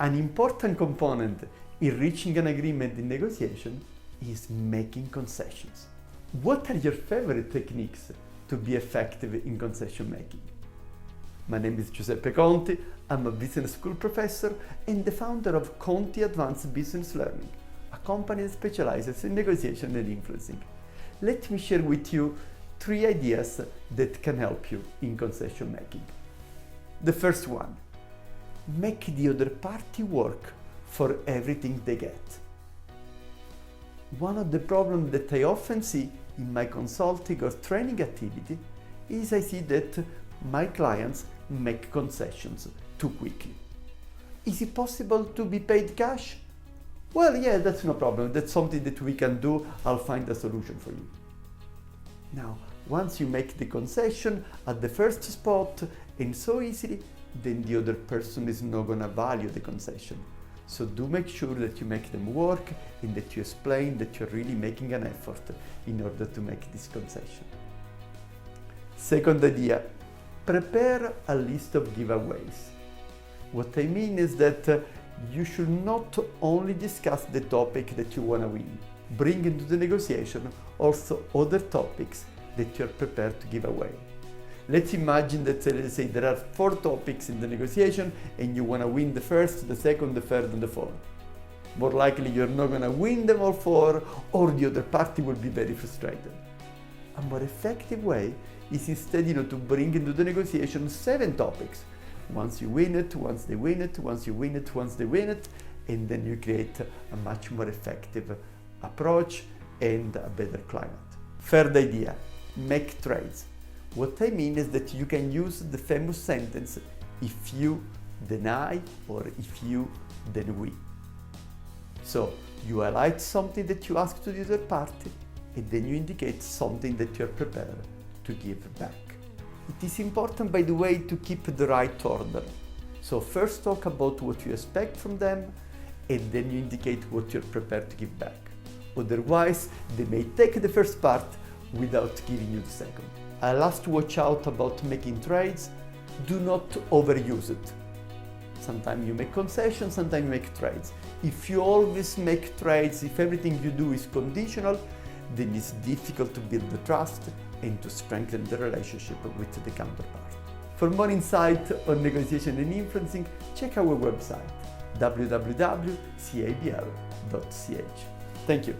An important component in reaching an agreement in negotiation is making concessions. What are your favorite techniques to be effective in concession making? My name is Giuseppe Conti, I'm a business school professor and the founder of Conti Advanced Business Learning, a company that specializes in negotiation and influencing. Let me share with you 3 ideas that can help you in concession making. The first one, make the other party work for everything they get. One of the problems that I often see in my consulting or training activity is I see that my clients make concessions too quickly. Is it possible to be paid cash? Well, yeah, that's no problem. That's something that we can do. I'll find a solution for you. Now, once you make the concession at the first spot and so easily, then the other person is not going to value the concession. So do make sure that you make them work and that you explain that you're really making an effort in order to make this concession. Second idea, prepare a list of giveaways. What I mean is that you should not only discuss the topic that you want to win. Bring into the negotiation also other topics that you're prepared to give away. Let's imagine that, let's say, there are 4 topics in the negotiation and you want to win the first, the second, the third and the fourth. More likely you're not going to win them all 4 or the other party will be very frustrated. A more effective way is instead to bring into the negotiation 7 topics. Once you win it, once they win it, once you win it, once they win it, and then you create a much more effective approach and a better climate. Third idea, make trades. What I mean is that you can use the famous sentence, if you, then I, or if you, then we. So you highlight something that you ask to the other party, and then you indicate something that you're prepared to give back. It is important, by the way, to keep the right order. So first talk about what you expect from them, and then you indicate what you're prepared to give back. Otherwise, they may take the first part without giving you the second. I'll have to watch out about making trades. Do not overuse it. Sometimes you make concessions, sometimes you make trades. If you always make trades, if everything you do is conditional, then it's difficult to build the trust and to strengthen the relationship with the counterpart. For more insight on negotiation and influencing, check our website www.cabl.ch. Thank you.